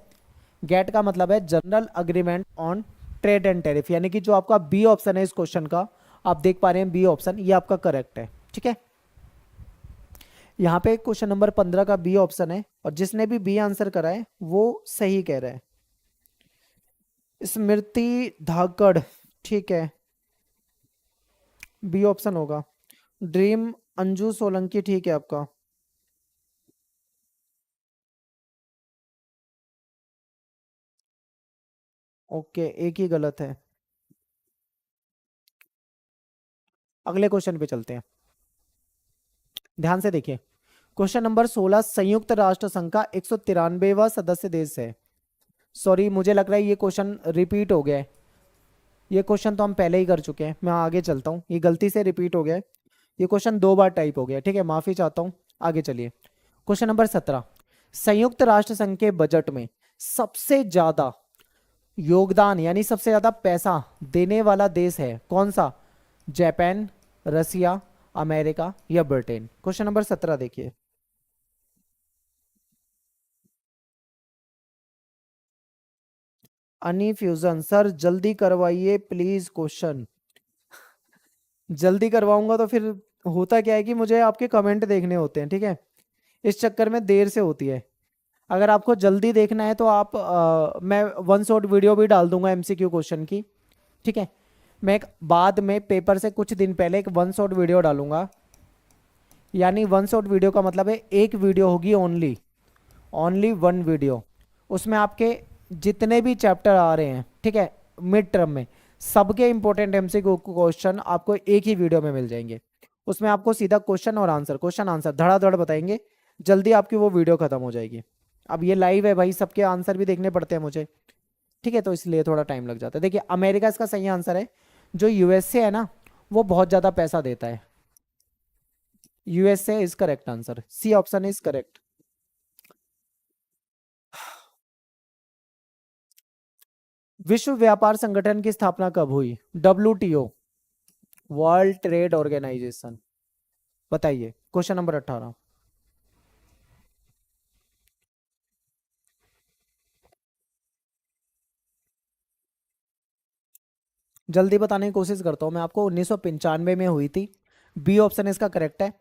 गेट का मतलब है general agreement on trade and tariff, यानी कि जो आपका बी ऑप्शन है इस क्वेश्चन का, आप देख पा रहे हैं बी ऑप्शन, ये आपका करेक्ट है, ठीक है। यहाँ पे क्वेश्चन नंबर 15 का बी ऑप्शन है, और जिसने भी बी आंसर करा है वो सही कह रहा है। स्मृति धाकड़, ठीक है, बी ऑप्शन होगा। ड्रीम अंजू सोलंकी, ठीक है आपका। ओके, एक ही गलत है। अगले क्वेश्चन पे चलते हैं, ध्यान से देखिए। क्वेश्चन नंबर 16, संयुक्त राष्ट्र संघ का 193वां सदस्य देश है। सॉरी, मुझे लग रहा है ये क्वेश्चन रिपीट हो गया है। ये क्वेश्चन तो हम पहले ही कर चुके हैं, मैं आगे चलता हूँ, ये गलती से रिपीट हो गया है। ये क्वेश्चन 2 बार टाइप हो गया, ठीक है, माफी चाहता हूँ। आगे चलिए, क्वेश्चन नंबर 17, संयुक्त राष्ट्र संघ के बजट में सबसे ज्यादा योगदान यानी सबसे ज्यादा पैसा देने वाला देश है कौन सा? जापान, रसिया, अमेरिका या ब्रिटेन? क्वेश्चन नंबर 17 देखिए। अनिफ्यूजन सर जल्दी करवाइए प्लीज क्वेश्चन। जल्दी करवाऊंगा तो फिर होता क्या है कि मुझे आपके कमेंट देखने होते हैं, ठीक है, इस चक्कर में देर से होती है। अगर आपको जल्दी देखना है तो आप मैं वन शॉट वीडियो भी डाल दूंगा एमसीक्यू क्वेश्चन की, ठीक है। मैं एक बाद में पेपर से कुछ दिन पहले एक वन शॉट वीडियो डालूंगा, यानी वन शॉट वीडियो का मतलब है एक वीडियो होगी, ओनली ओनली वन वीडियो। उसमें आपके जितने भी चैप्टर आ रहे हैं, ठीक है, मिड टर्म में, सबके इंपॉर्टेंट एमसीक्यू क्वेश्चन आपको एक ही वीडियो में मिल जाएंगे। उसमें आपको सीधा क्वेश्चन आंसर धड़ाधड़ बताएंगे, जल्दी आपकी वो वीडियो खत्म हो जाएगी। अब ये लाइव है भाई, सबके आंसर भी देखने पड़ते हैं मुझे, ठीक है, तो इसलिए थोड़ा टाइम लग जाता है। देखिए, अमेरिका इसका सही आंसर है। जो यूएसए है ना, वो बहुत ज्यादा पैसा देता है। USA is correct answer, C option is correct. विश्व व्यापार संगठन की स्थापना कब हुई? WTO, world trade organization. बताइए, क्वेश्चन नंबर 18। जल्दी बताने की कोशिश करता हूँ मैं आपको, 1995 में हुई थी। बी ऑप्शन इसका करेक्ट है।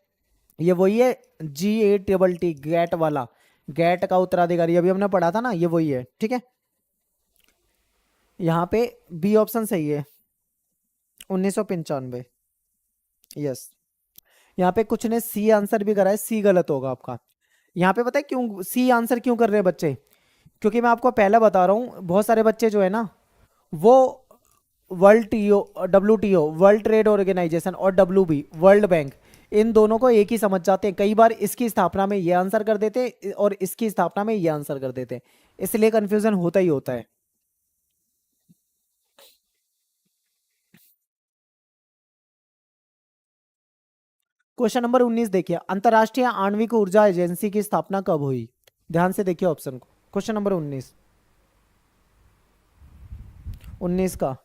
ये वही है, GATT, गैट वाला, गैट का उत्तराधिकारी, अभी हमने पढ़ा था ना, ये वही है, ठीक है। यहाँ पे बी ऑप्शन सही है, 1995। यस, यहाँ पे कुछ ने सी आंसर भी करा है, सी गलत होगा आपका। यहाँ पे पता है क्यों सी आंसर क्यों कर रहे हैं बच्चे? क्योंकि मैं आपको पहले बता रहा हूँ, बहुत सारे बच्चे जो है ना, वो WTO, वर्ल्ड ट्रेड ऑर्गेनाइजेशन, और WB, वर्ल्ड बैंक, इन दोनों को एक ही समझ जाते हैं। कई बार इसकी स्थापना में ये आंसर कर देते और इसकी स्थापना में ये आंसर कर देते, इसलिए कंफ्यूजन होता ही होता है। क्वेश्चन नंबर 19 देखिए, अंतरराष्ट्रीय आणविक ऊर्जा एजेंसी की स्थापना कब हुई? ध्यान से देखिए ऑप्शन को। क्वेश्चन नंबर 19, 19 का,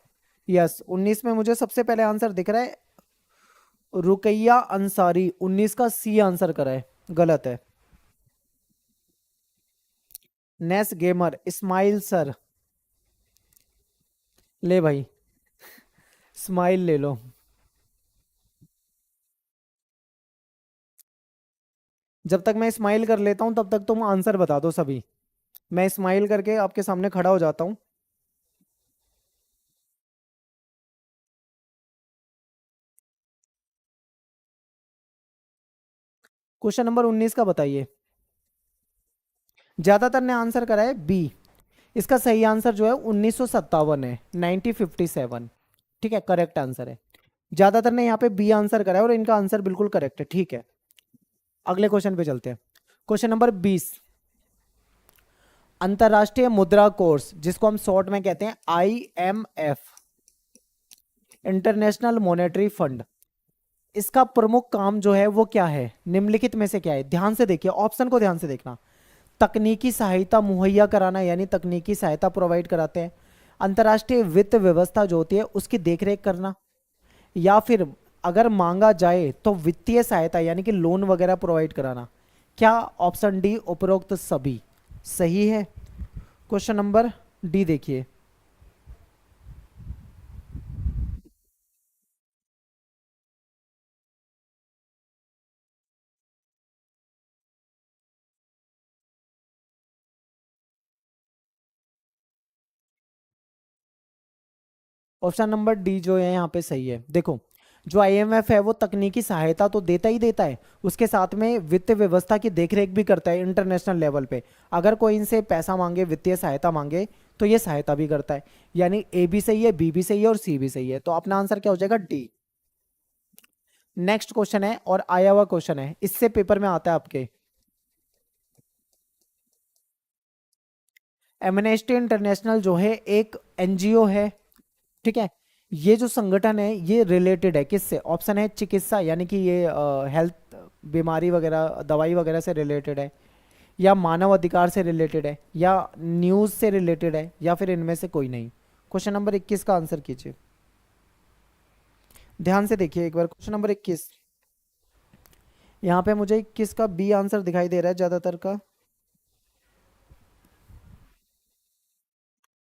यस, 19 में मुझे सबसे पहले आंसर दिख रहा है रुकैया अंसारी, 19 का सी आंसर करा है, गलत है। नेस गेमर, इस्माइल सर, ले भाई, स्माइल ले लो। जब तक मैं स्माइल कर लेता हूं तब तक तुम आंसर बता दो सभी। मैं स्माइल करके आपके सामने खड़ा हो जाता हूं। क्वेश्चन नंबर 19 का बताइए। ज्यादातर ने आंसर करा है बी। इसका सही आंसर जो है 1957 है, 1957, ठीक है, करेक्ट आंसर है। ज्यादातर ने यहाँ पे बी आंसर करा है और इनका आंसर बिल्कुल करेक्ट है, ठीक है। अगले क्वेश्चन पे चलते हैं, क्वेश्चन नंबर 20, अंतरराष्ट्रीय मुद्रा कोर्स, जिसको हम शॉर्ट में कहते हैं IMF, इंटरनेशनल मॉनेटरी फंड, इसका प्रमुख काम जो है वो क्या है? निम्नलिखित में से क्या है? ध्यान से देखिए, ऑप्शन को ध्यान से देखना। तकनीकी सहायता मुहैया कराना, यानी तकनीकी सहायता प्रोवाइड कराते हैं। अंतर्राष्ट्रीय वित्त व्यवस्था जो होती है उसकी देखरेख करना, या फिर अगर मांगा जाए तो वित्तीय सहायता यानी कि लोन वगैरह प्रोवाइड कराना। क्या ऑप्शन डी उपरोक्त सभी सही है? क्वेश्चन नंबर डी देखिए। ऑप्शन नंबर डी जो है यहाँ पे सही है। देखो, जो IMF है वो तकनीकी सहायता तो देता ही देता है, उसके साथ में वित्त व्यवस्था की देखरेख भी करता है इंटरनेशनल लेवल पे। अगर कोई इनसे पैसा मांगे, वित्तीय सहायता मांगे, तो ये सहायता भी करता है। यानी ए भी सही है, बी भी सही है और सी भी सही है, तो अपना आंसर क्या हो जाएगा? डी। नेक्स्ट क्वेश्चन है और आया हुआ क्वेश्चन है, इससे पेपर में आता है आपके। एमनेस्टी इंटरनेशनल जो है एक एनजीओ है, ठीक है। ये जो संगठन है ये रिलेटेड है किससे? ऑप्शन है चिकित्सा, यानी कि ये हेल्थ, बीमारी वगैरह, दवाई वगैरह से रिलेटेड है, या मानव अधिकार से रिलेटेड है, या न्यूज़ से रिलेटेड है, या फिर इनमें से कोई नहीं। क्वेश्चन नंबर 21 का आंसर कीजिए। ध्यान से देखिए एक बार, क्वेश्चन नंबर 21। यहाँ पे मुझे 21 का बी आंसर दिखाई दे रहा है ज़्यादातर का।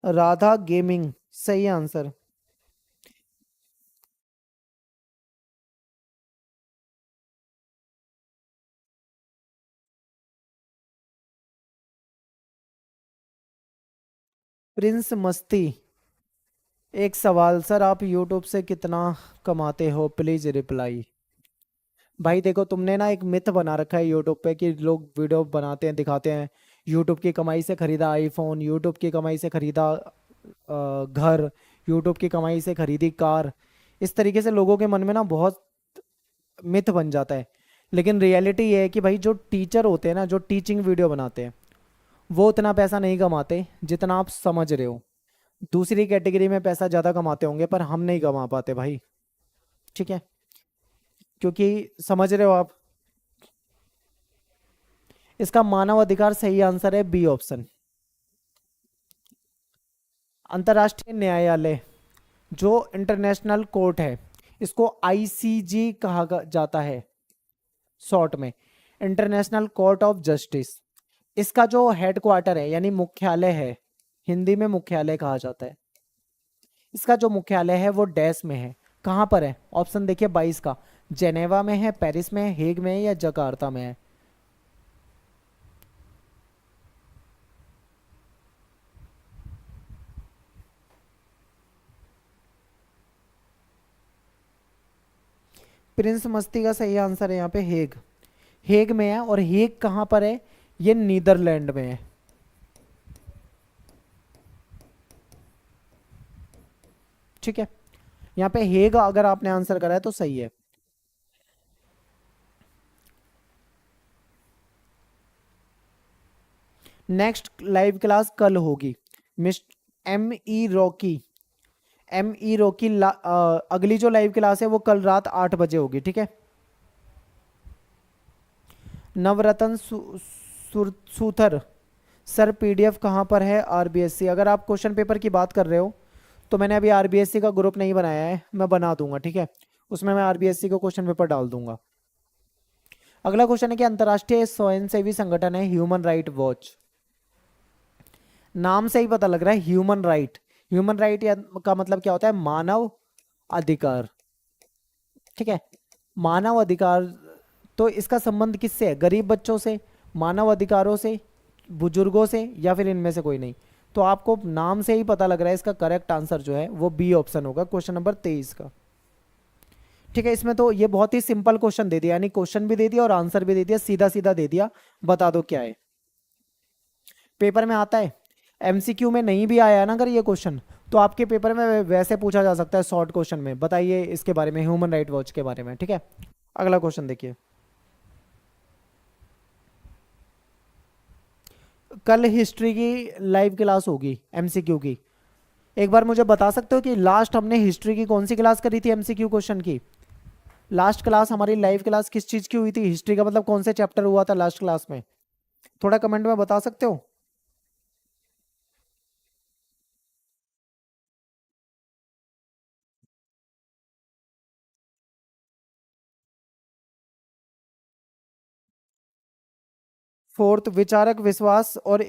राधा गेमिंग सही आंसर। प्रिंस मस्ती। एक सवाल सर, आप यूट्यूब से कितना कमाते हो, प्लीज रिप्लाई। भाई देखो, तुमने ना एक मिथ बना रखा है यूट्यूब पे कि लोग वीडियो बनाते हैं दिखाते हैं, यूट्यूब की कमाई से खरीदा आईफोन, यूट्यूब की कमाई से खरीदा घर, यूट्यूब की कमाई से खरीदी कार। इस तरीके से लोगों के मन में ना बहुत मिथ बन जाता है। लेकिन रियलिटी ये है कि भाई जो टीचर होते हैं ना, जो टीचिंग वीडियो बनाते हैं, वो उतना पैसा नहीं कमाते जितना आप समझ रहे हो। दूसरी कैटेगरी में पैसा ज़्यादा कमाते होंगे पर हम नहीं कमा पाते भाई, ठीक है। क्योंकि समझ रहे हो आप, इसका मानव अधिकार सही आंसर है बी ऑप्शन। अंतर्राष्ट्रीय न्यायालय जो इंटरनेशनल कोर्ट है, इसको आईसीजी कहा जाता है शॉर्ट में, इंटरनेशनल कोर्ट ऑफ जस्टिस। इसका जो हेडक्वार्टर है यानी मुख्यालय है, हिंदी में मुख्यालय कहा जाता है, इसका जो मुख्यालय है वो डैश में है। कहाँ पर है? ऑप्शन देखिए 22 का, जेनेवा में है, पेरिस में है, हेग में है, या जकार्ता में है। प्रिंस मस्ती का सही आंसर है यहाँ पे हेग। हेग में है, और हेग कहाँ पर है? ये नीदरलैंड में है, ठीक है। यहाँ पे हेग अगर आपने आंसर करा है तो सही है। नेक्स्ट लाइव क्लास कल होगी। Miss M E Rocky, M E Rocky अगली जो लाइव क्लास है वो कल रात 8 बजे होगी, ठीक है। नवरत्न सूथर सर, पीडीएफ कहाँ पर है आरबीएससी? अगर आप क्वेश्चन पेपर की बात कर रहे हो तो मैंने अभी आरबीएससी का ग्रुप नहीं बनाया है, मैं बना दूंगा, ठीक है। उसमें मैं आरबीएससी को क्वेश्चन पेपर डाल दूंगा। अगला क्वेश्चन है कि अंतर्राष्ट्रीय स्वयंसेवी संगठन है ह्यूमन राइट वॉच। नाम से ही पता लग रहा है ह्यूमन राइट। ह्यूमन राइट का मतलब क्या होता है? मानव अधिकार, ठीक है। मानव अधिकार, तो इसका संबंध किससे है? गरीब बच्चों से, मानव अधिकारों से, बुजुर्गों से, या फिर इनमें से कोई नहीं? तो आपको नाम से ही पता लग रहा है, इसका करेक्ट आंसर जो है वो बी ऑप्शन होगा, क्वेश्चन नंबर 23 का, ठीक है। इसमें तो ये बहुत ही सिंपल क्वेश्चन दे दिया, यानी क्वेश्चन भी दे दिया और आंसर भी दे दिया, सीधा सीधा दे दिया, बता दो क्या है। पेपर में आता है, एमसीक्यू में नहीं भी आया ना अगर ये क्वेश्चन, तो आपके पेपर में वैसे पूछा जा सकता है शॉर्ट क्वेश्चन में, बताइए इसके बारे में, ह्यूमन राइट वॉच के बारे में, ठीक है। अगला क्वेश्चन देखिए। कल हिस्ट्री की लाइव क्लास होगी एमसीक्यू की। एक बार मुझे बता सकते हो कि लास्ट हमने हिस्ट्री की कौन सी क्लास करी थी एमसीक्यू क्वेश्चन की? लास्ट क्लास हमारी लाइव क्लास किस चीज़ की हुई थी? हिस्ट्री का मतलब कौन से चैप्टर हुआ था लास्ट क्लास में? थोड़ा कमेंट में बता सकते हो? फोर्थ विचारक, विश्वास और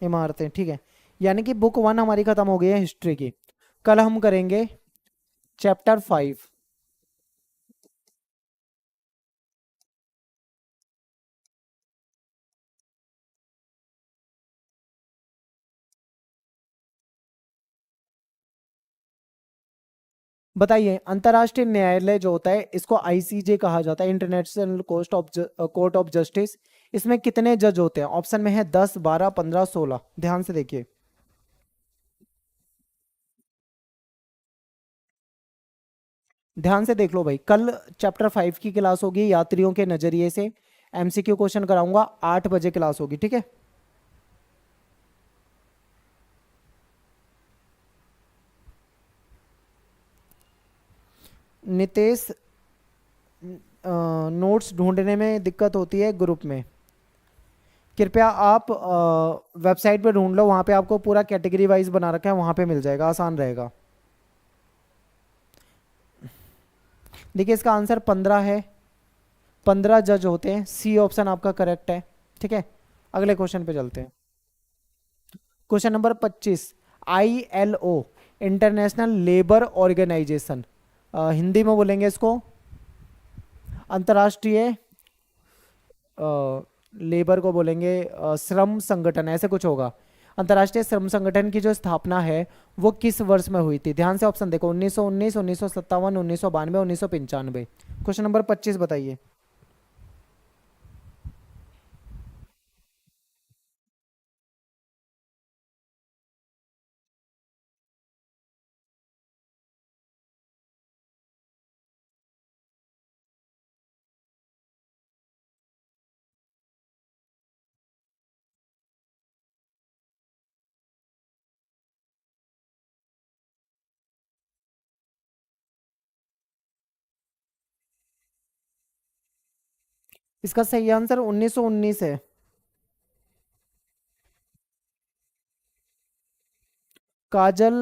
इमारतें, ठीक है। यानी कि बुक 1 हमारी खत्म हो गई है हिस्ट्री की। कल हम करेंगे चैप्टर 5। बताइए, अंतर्राष्ट्रीय न्यायालय जो होता है इसको आईसीजे कहा जाता है, इंटरनेशनल कोर्ट ऑफ जस्टिस। इसमें कितने जज होते हैं? ऑप्शन में है 10, 12, 15, 16। ध्यान से देखिए। ध्यान से देख लो भाई, कल चैप्टर 5 की क्लास होगी यात्रियों के नजरिए से, एमसीक्यू क्वेश्चन कराऊंगा, 8 बजे क्लास होगी, ठीक है। नितेश, नोट्स ढूंढने में दिक्कत होती है ग्रुप में, कृपया आप वेबसाइट पे ढूंढ लो, वहाँ पे आपको पूरा कैटेगरी वाइज बना रखा है, वहाँ पे मिल जाएगा, आसान रहेगा। देखिए इसका आंसर 15 है, 15 जज होते हैं, सी ऑप्शन आपका करेक्ट है, ठीक है। अगले क्वेश्चन पे चलते हैं। Question number 25, ILO, international labour organization, Hindi में बोलेंगे इसको अंतर्राष्ट्रीय लेबर को बोलेंगे श्रम संगठन, ऐसे कुछ होगा। अंतर्राष्ट्रीय श्रम संगठन की जो स्थापना है वो किस वर्ष में हुई थी? ध्यान से ऑप्शन देखो, 1919, 1957, 1992, 1995। क्वेश्चन नंबर 25 बताइए। इसका सही आंसर 1919 है। काजल,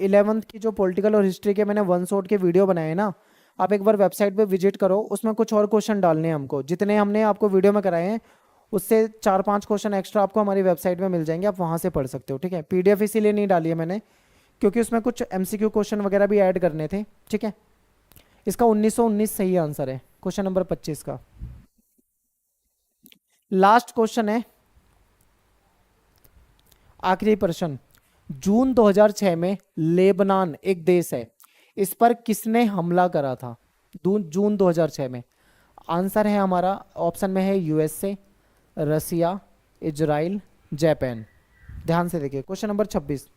11th की जो पॉलिटिकल और हिस्ट्री के मैंने वन शॉट के वीडियो बनाए हैं ना, आप एक बार वेबसाइट पे विजिट करो, उसमें कुछ और क्वेश्चन डालने हैं हमको, जितने हमने आपको वीडियो में कराए हैं उससे 4-5 क्वेश्चन एक्स्ट्रा आपको हमारी वेबसाइट में मिल जाएंगे, आप वहाँ से पढ़ सकते हो, ठीक है। पीडीएफ इसीलिए नहीं डाली है मैंने क्योंकि उसमें कुछ एमसीक्यू क्वेश्चन वगैरह भी ऐड करने थे, ठीक है। इसका 1919 सही आंसर है क्वेश्चन नंबर 25 का। लास्ट क्वेश्चन है, आखिरी प्रश्न। जून 2006 में लेबनान एक देश है, इस पर किसने हमला करा था? जून 2006 में। आंसर है हमारा, ऑप्शन में है यूएसए, रसिया, इजराइल, जापान। ध्यान से देखिए क्वेश्चन नंबर 26।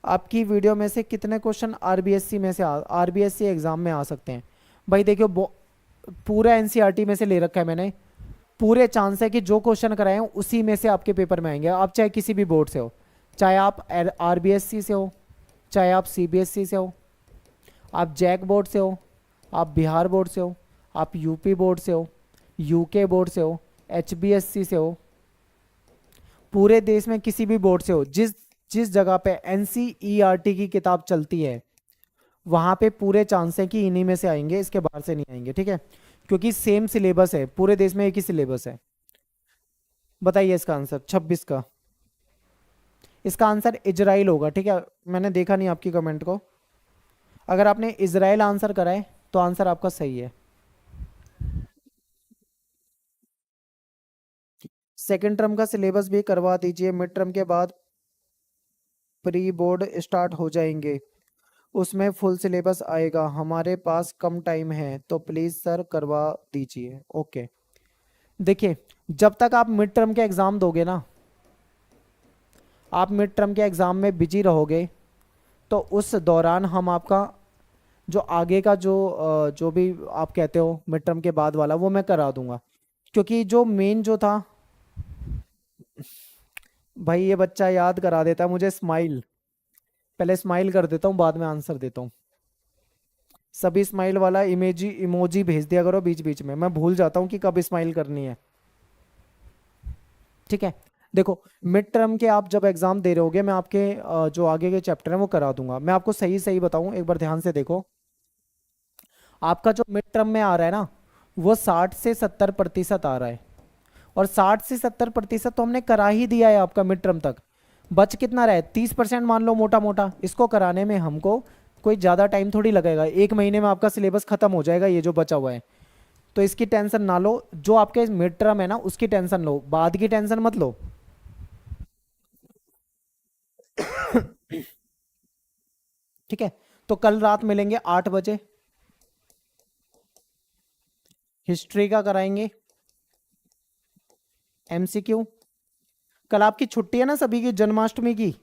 आपकी वीडियो में से कितने क्वेश्चन आरबीएससी में से आरबीएससी एग्जाम में आ सकते हैं? भाई देखियो, पूरा एनसीईआरटी में से ले रखा है मैंने, पूरे चांस है कि जो क्वेश्चन कराए हैं उसी में से आपके पेपर में आएंगे, आप चाहे किसी भी बोर्ड से हो, चाहे आप आरबीएससी से हो, चाहे आप सीबीएसई से हो, आप जैक बोर्ड से हो, आप बिहार बोर्ड से हो, आप यूपी बोर्ड से हो, यूके बोर्ड से हो, एचबीएससी से हो, पूरे देश में किसी भी बोर्ड से हो, जिस जिस जगह पे एनसीईआरटी की किताब चलती है वहां पे पूरे चांस है कि इन्हीं में से आएंगे, इसके बाहर से नहीं आएंगे, ठीक है। क्योंकि सेम सिलेबस है, पूरे देश में एक ही सिलेबस है। बताइए इसका आंसर 26 का। इसका आंसर इजराइल होगा, ठीक है। मैंने देखा नहीं आपकी कमेंट को, अगर आपने इजराइल आंसर करा है तो आंसर आपका सही है। सेकंड टर्म का सिलेबस भी करवा दीजिए, मिड टर्म के बाद प्री बोर्ड स्टार्ट हो जाएंगे, उसमें फुल सिलेबस आएगा, हमारे पास कम टाइम है तो प्लीज़ सर करवा दीजिए। ओके, देखिए जब तक आप मिड टर्म के एग्ज़ाम दोगे ना, आप मिड टर्म के एग्ज़ाम में बिजी रहोगे तो उस दौरान हम आपका जो आगे का जो भी आप कहते हो मिड टर्म के बाद वाला वो मैं करा दूंगा। क्योंकि जो मेन जो था, भाई ये बच्चा याद करा देता है मुझे, स्माइल, पहले स्माइल कर देता हूँ बाद में आंसर देता हूँ। सभी स्माइल वाला इमेजी इमोजी भेज दिया करो बीच बीच में, मैं भूल जाता हूँ कि कब स्माइल करनी है, ठीक है। देखो मिड टर्म के आप जब एग्जाम दे रहे होगे, मैं आपके जो आगे के चैप्टर हैं वो करा दूंगा। मैं आपको सही सही बताऊं, एक बार ध्यान से देखो, आपका जो मिड टर्म में आ रहा है ना वो 60 से 70% आ रहा है, और 60 से 70% तो हमने करा ही दिया है आपका मिड टर्म तक। बच कितना रहा है? 30% मान लो मोटा मोटा, इसको कराने में हमको कोई ज़्यादा टाइम थोड़ी लगेगा, 1 महीने में आपका सिलेबस खत्म हो जाएगा ये जो बचा हुआ है। तो इसकी टेंशन ना लो, जो आपके मिड टर्म है ना उसकी टेंशन लो, बाद की टेंशन मत लो। ठीक है, तो कल रात मिलेंगे 8 बजे, हिस्ट्री का कराएंगे एमसीक्यू। कल आपकी छुट्टी है ना सभी की, जन्माष्टमी की?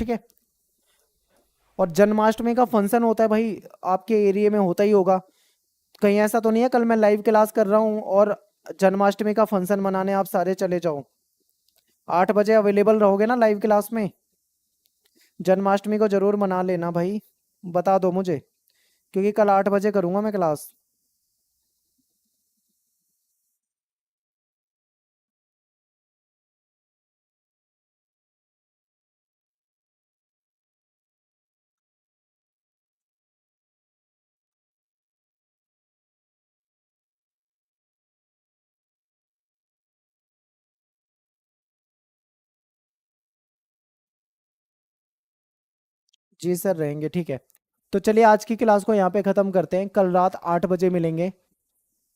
ठीक है। और जन्माष्टमी का फंक्शन होता है भाई, आपके एरिया में होता ही होगा। कहीं ऐसा तो नहीं है कल मैं लाइव क्लास कर रहा हूँ और जन्माष्टमी का फंक्शन मनाने आप सारे चले जाओ। 8 बजे अवेलेबल रहोगे ना लाइव क्लास में? जन्माष्टमी को जरूर मना लेना भाई, बता दो मुझे, क्योंकि कल 8 बजे करूँगा मैं क्लास। जी सर रहेंगे, ठीक है। तो चलिए आज की क्लास को यहाँ पे ख़त्म करते हैं, कल रात 8 बजे मिलेंगे।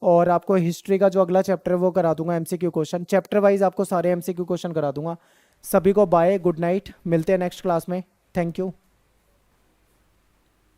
और आपको हिस्ट्री का जो अगला चैप्टर है वो करा दूंगा एमसीक्यू क्वेश्चन, चैप्टर वाइज आपको सारे एमसीक्यू क्वेश्चन करा दूंगा। सभी को बाय, गुड नाइट, मिलते हैं नेक्स्ट क्लास में। Thank you.